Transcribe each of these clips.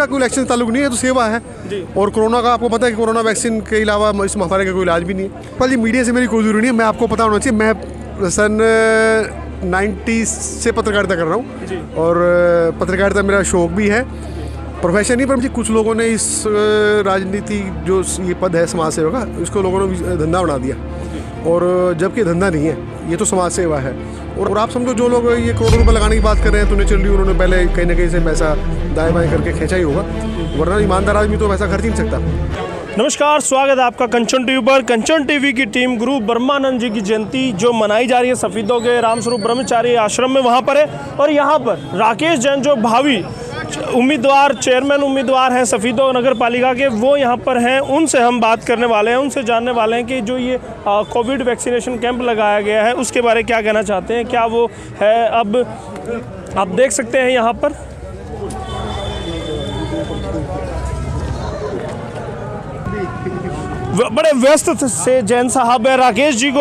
का कोई इलेक्शन ताल्लुक नहीं है, तो सेवा है जी। और कोरोना का आपको पता है कि कोरोना वैक्सीन के अलावा इस महामारी का कोई इलाज भी नहीं है। पर ये मीडिया से मेरी कोई जरूरी नहीं है, मैं आपको पता होना चाहिए, मैं सन 90 से पत्रकारिता कर रहा हूँ और पत्रकारिता मेरा शौक भी है, प्रोफेशन नहीं। पर मुझे कुछ लोगों ने इस राजनीति जो ये पद है समाज सेवा का, इसको लोगों ने धंधा बना दिया, और जबकि धंधा नहीं है, ये तो समाज सेवा है। और आप समझो जो लोग ये करोड़ों रुपए लगाने की बात कर रहे हैं, तो नेचुरली उन्होंने पहले कहीं ना कहीं से पैसा दाएं बाएं करके खींचा ही होगा, वरना ईमानदार आदमी तो पैसा खर्च ही नहीं सकता। नमस्कार, स्वागत है आपका कंचन टीवी पर। कंचन टीवी की टीम गुरु ब्रह्मानंद जी की जयंती जो मनाई जा रही है सफीदों के रामस्वरूप ब्रह्मचारी आश्रम में, वहाँ पर है। और यहाँ पर राकेश जैन जो भावी उम्मीदवार, चेयरमैन उम्मीदवार हैं सफीदों नगर पालिका के, वो यहाँ पर हैं। उनसे हम बात करने वाले हैं, उनसे जानने वाले हैं कि जो ये कोविड वैक्सीनेशन कैंप लगाया गया है उसके बारे में क्या कहना चाहते हैं, क्या वो है। अब आप देख सकते हैं यहाँ पर बड़े व्यस्त से जैन साहब है। राकेश जी को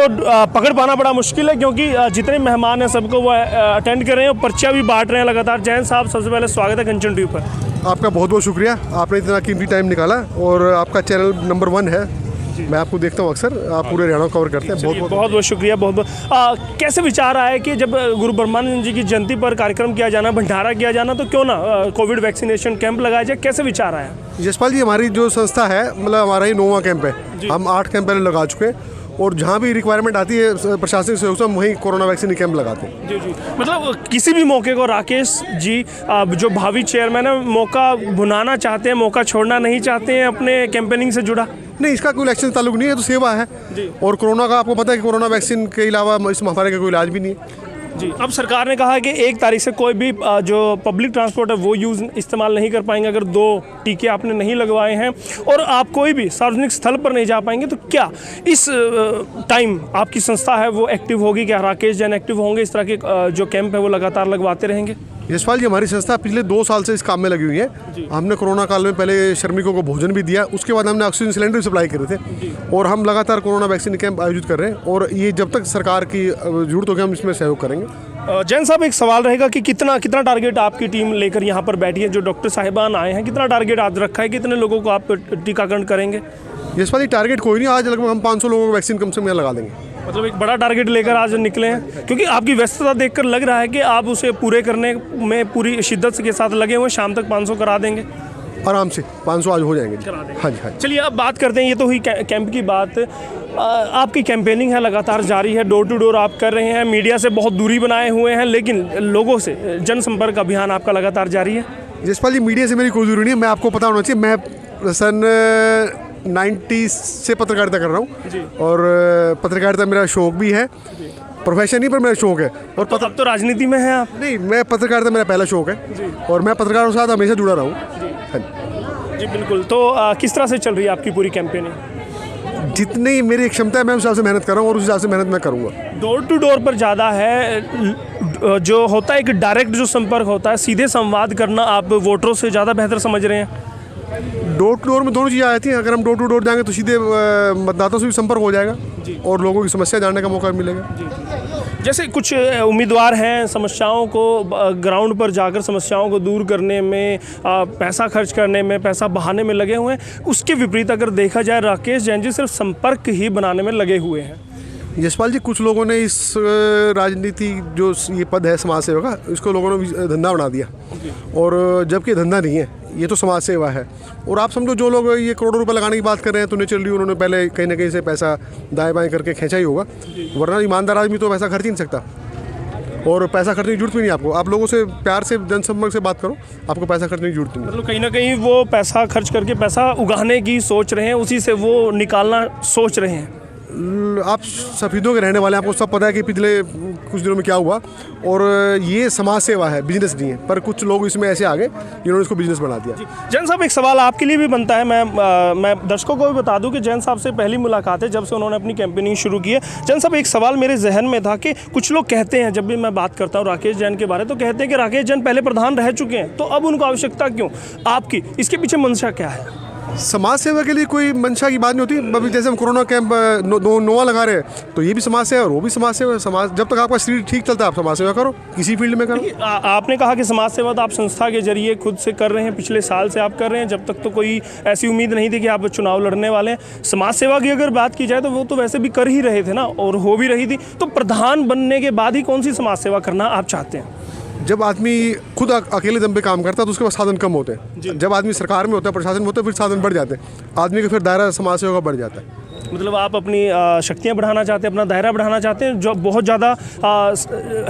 पकड़ पाना बड़ा मुश्किल है, क्योंकि जितने मेहमान हैं सबको वो अटेंड कर रहे हैं और पर्चियाँ भी बांट रहे हैं लगातार। जैन साहब, सबसे पहले स्वागत है कंचन टीवी पर। आपका बहुत बहुत शुक्रिया, आपने इतना कीमती टाइम निकाला, और आपका चैनल नंबर 1 है। मैं आपको देखता हूँ अक्सर, आप पूरे हरियाणा कवर करते हैं। बहुत बहुत शुक्रिया। बहुत कैसे विचार आया कि जब गुरु ब्रह्मानंद जी की जयंती पर कार्यक्रम किया जाना, भंडारा किया जाना, तो क्यों ना कोविड वैक्सीनेशन कैंप लगाया जाए? कैसे विचार आया? यशपाल जी, हमारी जो संस्था है, मतलब हमारा ही 9वां कैंप है। हम 8 कैंप पहले लगा चुके हैं, और जहाँ भी रिक्वायरमेंट आती है प्रशासनिक सहयोग से हम वहीं कोरोना वैक्सीन कैंप लगाते हैं। जी जी, मतलब किसी भी मौके को राकेश जी जो भावी चेयरमैन है, मौका भुनाना चाहते हैं, मौका छोड़ना नहीं चाहते हैं अपने कैंपेनिंग से जुड़ा? नहीं, इसका कोई इलेक्शन ताल्लुक नहीं है, तो सेवा है जी। और कोरोना का आपको पता है कि कोरोना वैक्सीन के अलावा इस महामारी का कोई इलाज भी नहीं है जी। अब सरकार ने कहा है कि 1 तारीख से कोई भी जो पब्लिक ट्रांसपोर्ट है वो इस्तेमाल नहीं कर पाएंगे अगर 2 टीके आपने नहीं लगवाए हैं, और आप कोई भी सार्वजनिक स्थल पर नहीं जा पाएंगे। तो क्या इस टाइम आपकी संस्था है वो एक्टिव होगी? क्या राकेश जैन एक्टिव होंगे? इस तरह के जो कैंप है वो लगातार लगवाते रहेंगे? यशपाल जी, हमारी संस्था पिछले 2 साल से इस काम में लगी हुई है। हमने कोरोना काल में पहले श्रमिकों को भोजन भी दिया, उसके बाद हमने ऑक्सीजन सिलेंडर सप्लाई करे थे, और हम लगातार कोरोना वैक्सीन कैंप आयोजित कर रहे हैं, और ये जब तक सरकार की जरूरत होगी हम इसमें सहयोग करेंगे। जैन साहब, एक सवाल रहेगा कि कितना टारगेट आपकी टीम लेकर यहाँ पर बैठी है, जो डॉक्टर साहिबान आए हैं, कितना टारगेट आज रखा है, कितने लोगों को आप टीकाकरण करेंगे? यशपाल जी, टारगेट कोई नहीं, आज लगभग हम 500 लोगों को वैक्सीन कम से कम लगा देंगे। मतलब एक बड़ा टारगेट लेकर आज निकले हैं, क्योंकि आपकी व्यस्तता देखकर लग रहा है कि आप उसे पूरे करने में पूरी शिद्दत के साथ लगे हुए। शाम तक 500 करा देंगे आराम से, 500 आज हो जाएंगे। हाँ जी, हाँ। चलिए, अब बात करते हैं, ये तो हुई कैंप की बात। आपकी कैंपेनिंग है लगातार जारी है, डोर टू डोर आप कर रहे हैं, मीडिया से बहुत दूरी बनाए हुए हैं, लेकिन लोगों से जनसंपर्क अभियान आपका लगातार जारी है। यशपाल जी, मीडिया से मेरी कोई जरूरी नहीं है, मैं आपको पता होना चाहिए, मैं सन 90 से पत्रकारिता कर रहा हूँ, और पत्रकारिता मेरा शौक भी है, प्रोफेशन नहीं, पर मेरा शौक है। और अब तो राजनीति में है आप? नहीं, मैं पत्रकारिता मेरा पहला शौक है, और मैं पत्रकारों के साथ हमेशा जुड़ा रहा हूँ। जी बिल्कुल। तो किस तरह से चल रही है आपकी पूरी कैंपेनिंग? जितनी मेरी क्षमता है मैं उस हिसाब से मेहनत कर रहा हूँ, और उस हिसाब से मेहनत मैं करूँगा। डोर टू डोर पर ज़्यादा है, जो होता है एक डायरेक्ट जो संपर्क होता है, सीधे संवाद करना, आप वोटरों से ज़्यादा बेहतर समझ रहे हैं? डोर टू डोर में दोनों चीज़ें आती हैं। अगर हम डोर टू डोर जाएंगे तो सीधे मतदाताओं से भी संपर्क हो जाएगा, और लोगों की समस्या जानने का मौका मिलेगा। जैसे कुछ उम्मीदवार हैं समस्याओं को ग्राउंड पर जाकर समस्याओं को दूर करने में, पैसा खर्च करने में, पैसा बहाने में लगे हुए हैं, उसके विपरीत अगर देखा जाए राकेश जैन जी सिर्फ संपर्क ही बनाने में लगे हुए हैं। यशपाल जी, कुछ लोगों ने इस राजनीति जो ये पद है समाज सेवा का, इसको लोगों ने धंधा बना दिया, और जबकि धंधा नहीं है, ये तो समाज सेवा है। और आप समझो जो लोग ये करोड़ों रुपए लगाने की बात कर रहे हैं, तो नेचुरली उन्होंने पहले कहीं ना कहीं से पैसा दाएं बाएं करके खींचा ही होगा, वरना ईमानदार आदमी तो पैसा खर्च ही नहीं सकता, और पैसा खर्चने की जरूरत भी नहीं आपको। आप लोगों से प्यार से जनसंपर्क से बात करो, आपको पैसा खर्चने की जरूरत नहीं। मतलब कहीं ना कहीं वो पैसा खर्च करके पैसा उगाने की सोच रहे हैं, उसी से वो निकालना सोच रहे हैं। आप सफीदों के रहने वाले हैं, आपको सब पता है कि पिछले कुछ दिनों में क्या हुआ, और ये समाज सेवा है, बिजनेस नहीं है। पर कुछ लोग इसमें ऐसे आ गए जिन्होंने इसको बिजनेस बना दिया। जैन साहब, एक सवाल आपके लिए भी बनता है। मैं दर्शकों को भी बता दूं कि जैन साहब से पहली मुलाकात है जब से उन्होंने अपनी कैंपेनिंग शुरू की है। जैन साहब, एक सवाल मेरे जहन में था कि कुछ लोग कहते हैं, जब भी मैं बात करता हूँ राकेश जैन के बारे, तो कहते हैं कि राकेश जैन पहले प्रधान रह चुके हैं, तो अब उनको आवश्यकता क्यों आपकी? इसके पीछे मंशा क्या है? समाज सेवा के लिए कोई मंशा की बात नहीं होती। अभी जैसे हम कोरोना कैंप नोवा लगा रहे हैं, तो ये भी समाज सेवा है और वो भी समाज सेवा है। समाज जब तक आपका शरीर ठीक चलता है आप समाज सेवा करो, किसी फील्ड में करो। आपने कहा कि समाज सेवा तो आप संस्था के जरिए खुद से कर रहे हैं, पिछले साल से आप कर रहे हैं, जब तक तो कोई ऐसी उम्मीद नहीं थी कि आप चुनाव लड़ने वाले हैं। समाज सेवा की अगर बात की जाए तो वो तो वैसे भी कर ही रहे थे ना, और हो भी रही थी। तो प्रधान बनने के बाद ही कौन सी समाज सेवा करना आप चाहते हैं? जब आदमी खुद अकेले दम पे काम करता है तो उसके पास साधन कम होते हैं। जब आदमी सरकार में होता है, प्रशासन में होता है, फिर साधन बढ़ जाते हैं। आदमी का फिर दायरा समाज सेवा का बढ़ जाता है। मतलब आप अपनी शक्तियाँ बढ़ाना चाहते हैं, अपना दायरा बढ़ाना चाहते हैं, जो बहुत ज़्यादा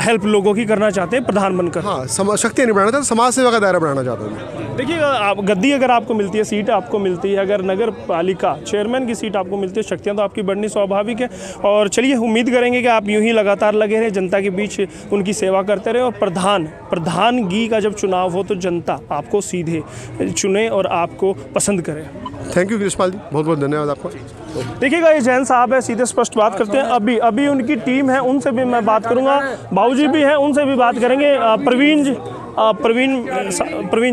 हेल्प लोगों की करना चाहते हैं प्रधान बनकर। हाँ, शक्तियाँ नहीं बढ़ाना चाहता, समाज सेवा का दायरा बढ़ाना चाहता हूँ। देखिएगा, आप गद्दी अगर आपको मिलती है, सीट आपको मिलती है, अगर नगर पालिका चेयरमैन की सीट आपको मिलती है, शक्तियाँ तो आपकी बढ़नी स्वाभाविक है। और चलिए उम्मीद करेंगे कि आप यूं ही लगातार लगे रहें, जनता के बीच उनकी सेवा करते रहें। और प्रधानगी का जब चुनाव हो तो जनता आपको सीधे चुने और आपको पसंद करे। थैंक यू यशपाल जी, बहुत बहुत धन्यवाद आपका। देखिएगा, ये जैन साहब है, सीधे स्पष्ट बात करते हैं। अभी उनकी टीम है, उनसे भी मैं बात करूंगा। बाबूजी भी हैं, उनसे भी बात करेंगे। प्रवीण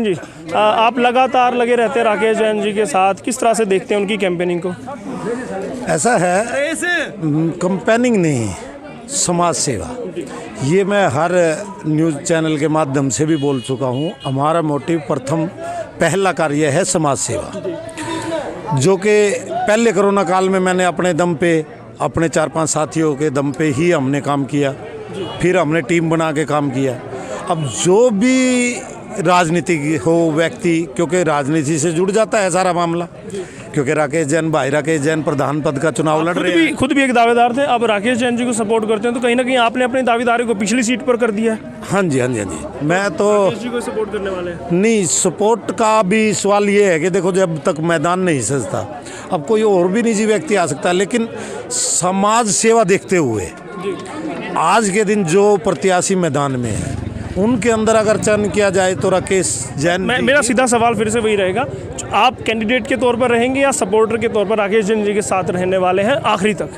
जी, आप लगातार लगे रहते हैं राकेश जैन जी के साथ, किस तरह से देखते हैं उनकी कैंपेनिंग को? ऐसा है, कैंपेनिंग नहीं, समाज सेवा। ये मैं हर न्यूज़ चैनल के माध्यम से भी बोल चुका हूँ। हमारा मोटिव पहला कार्य है समाज सेवा, जो कि पहले कोरोना काल में मैंने अपने दम पे, अपने 4-5 साथियों के दम पे ही हमने काम किया। फिर हमने टीम बना के काम किया। अब जो भी राजनीतिक हो व्यक्ति, क्योंकि राजनीति से जुड़ जाता है सारा मामला, क्योंकि राकेश जैन प्रधान पद का चुनाव लड़ रहे हैं। खुद भी एक दावेदार थे, अब राकेश जैन जी को सपोर्ट करते हैं, तो कहीं ना कहीं आपने अपनी दावेदारी को पिछली सीट पर कर दिया है। हाँ जी। मैं तो राकेश जी को सपोर्ट करने वाले हैं। नहीं, सपोर्ट का भी सवाल ये है कि देखो, जब तक मैदान नहीं सजता, अब कोई और भी निजी व्यक्ति आ सकता है, लेकिन समाज सेवा देखते हुए आज के दिन जो प्रत्याशी मैदान में है, उनके अंदर अगर चयन किया जाए तो राकेश जैन। मेरा सीधा सवाल फिर से वही रहेगा, आप कैंडिडेट के तौर पर रहेंगे या सपोर्टर के तौर पर राकेश जैन जी के साथ रहने वाले हैं आखिरी तक?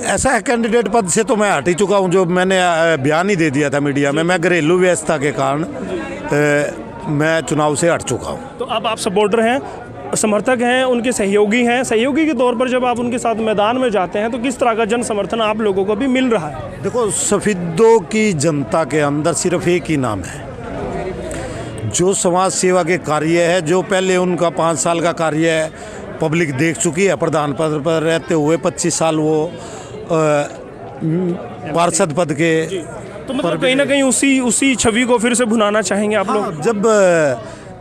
ऐसा है, कैंडिडेट पद से तो मैं हट ही चुका हूं। जो मैंने बयान ही दे दिया था मीडिया में, मैं घरेलू व्यवस्था के कारण मैं चुनाव से हट चुका हूं। तो अब आप सपोर्टर हैं, समर्थक हैं, उनके सहयोगी हैं। सहयोगी के तौर पर जब आप उनके साथ मैदान में जाते हैं तो किस तरह का जन समर्थन आप लोगों को भी मिल रहा है? देखो, सफेदों की जनता के अंदर सिर्फ एक ही नाम है, जो समाज सेवा के कार्य है, जो पहले उनका 5 साल का कार्य है, पब्लिक देख चुकी है। प्रधान पद पर रहते हुए 25 साल वो पार्षद पद के, तो मतलब कहीं ना कहीं उसी छवि को फिर से भुनाना चाहेंगे आप लोग? जब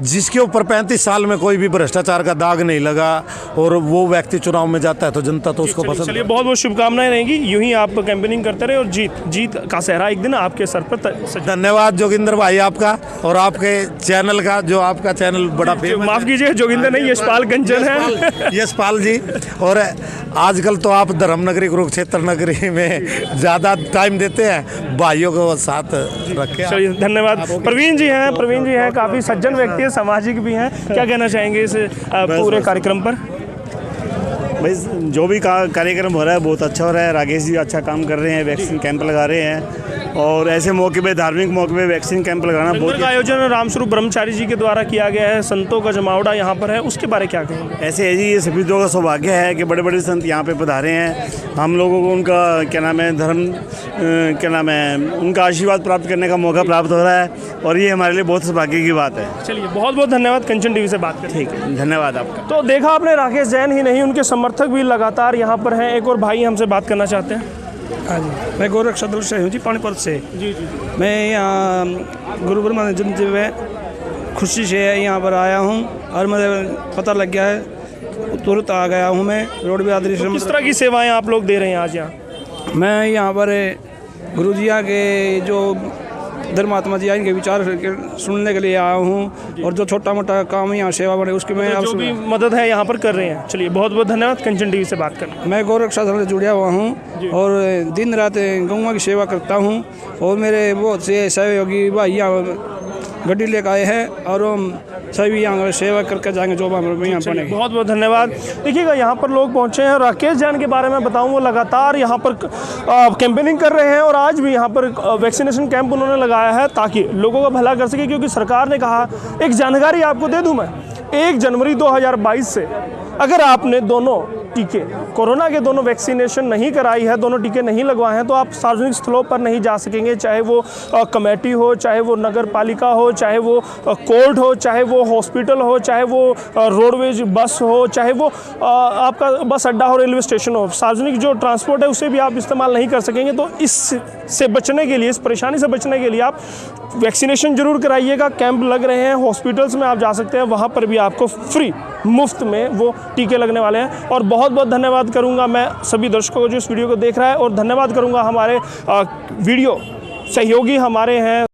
जिसके ऊपर 35 साल में कोई भी भ्रष्टाचार का दाग नहीं लगा और वो व्यक्ति चुनाव में जाता है तो जनता तो उसको पसंद। चलिए, बहुत बहुत शुभकामनाएं रहेंगी, यूं ही आप कैंपेनिंग करते रहे और जीत का सेहरा एक दिन आपके सर पर। धन्यवाद जोगिंदर भाई आपका और आपके चैनल का, जो आपका चैनल बड़ा फेमस। माफ कीजिए, जोगिंदर नहीं, यशपाल कंचन है। यशपाल जी, और आजकल तो आप धर्मनगरी कुरुक्षेत्र नगरी में ज़्यादा टाइम देते हैं, भाइयों को साथ रखें। चलिए, धन्यवाद। प्रवीण जी हैं, काफ़ी सज्जन व्यक्ति, सामाजिक भी हैं। क्या कहना चाहेंगे इस पूरे कार्यक्रम पर? भाई, जो भी कार्यक्रम हो रहा है बहुत अच्छा हो रहा है। राकेश जी अच्छा काम कर रहे हैं, वैक्सीन कैंप लगा रहे हैं, और ऐसे मौके पे, धार्मिक मौके पे वैक्सीन कैंप लगाना बहुत का आयोजन रामस्वरूप ब्रह्मचारी जी के द्वारा किया गया है, संतों का जमावड़ा यहाँ पर है, उसके बारे क्या कहेंगे? ऐसे है जी, ये सफेदों का सौभाग्य है कि बड़े बड़े संत यहाँ पे पधारे हैं। हम लोगों को उनका उनका आशीर्वाद प्राप्त करने का मौका प्राप्त हो रहा है, और ये हमारे लिए बहुत सौभाग्य की बात है। चलिए, बहुत बहुत धन्यवाद कंचन टीवी से बात करने। ठीक है, धन्यवाद आपका। तो देखा आपने, राकेश जैन ही नहीं, उनके समर्थक भी लगातार यहाँ पर हैं। एक और भाई हमसे बात करना चाहते हैं। हाँ जी, मैं गोरख सदल से हूँ जी, पानीपत से। जी। मैं यहाँ गुरु ब्रह्मानंद जयंती में खुशी से यहाँ पर आया हूँ और मुझे पता लग गया है, तुरंत आ गया हूँ मैं। रोड बिरादरी से किस तरह की सेवाएं आप लोग दे रहे हैं आज यहाँ? मैं यहाँ पर गुरु जी के जो धर्मात्मा जी इनके विचार सुनने के लिए आया हूँ, और जो छोटा मोटा काम यहाँ सेवा बने उसकी मैं जो भी मदद है यहाँ पर कर रहे हैं। चलिए, बहुत बहुत धन्यवाद कंचन टीवी से बात करना। मैं गोरख साधन से जुड़ा हुआ हूँ और दिन रात गौवा की सेवा करता हूँ, और मेरे बहुत से सहयोगी भाई यहाँ गड्डी लेकर आए हैं और हम सभी यहाँ सेवा करके जाएंगे जो यहाँ बने। बहुत बहुत धन्यवाद। देखिएगा, यहाँ पर लोग पहुँचे हैं। राकेश जैन के बारे में बताऊँ, वो लगातार यहाँ पर कैंपेनिंग कर रहे हैं, और आज भी यहाँ पर वैक्सीनेशन कैंप उन्होंने लगाया है ताकि लोगों का भला कर सके। क्योंकि सरकार ने कहा, एक जानकारी आपको दे दूँ मैं, 1 जनवरी 2022 से अगर आपने दोनों टीके कोरोना के दोनों वैक्सीनेशन नहीं कराई है, दोनों टीके नहीं लगवाए हैं, तो आप सार्वजनिक स्थलों पर नहीं जा सकेंगे, चाहे वो कमेटी हो, चाहे वो नगर पालिका हो, चाहे वो कोर्ट हो, चाहे वो हॉस्पिटल हो, चाहे वो रोडवेज बस हो, चाहे वो आपका बस अड्डा हो, रेलवे स्टेशन हो। सार्वजनिक जो ट्रांसपोर्ट है उसे भी आप इस्तेमाल नहीं कर सकेंगे। तो इससे बचने के लिए, इस परेशानी से बचने के लिए आप वैक्सीनेशन जरूर कराइएगा। कैंप लग रहे हैं, हॉस्पिटल्स में आप जा सकते हैं, वहाँ पर भी आपको फ्री मुफ्त में वो टीके लगने वाले हैं। और बहुत बहुत धन्यवाद करूंगा मैं सभी दर्शकों को जो इस वीडियो को देख रहा है, और धन्यवाद करूंगा हमारे वीडियो सहयोगी हमारे हैं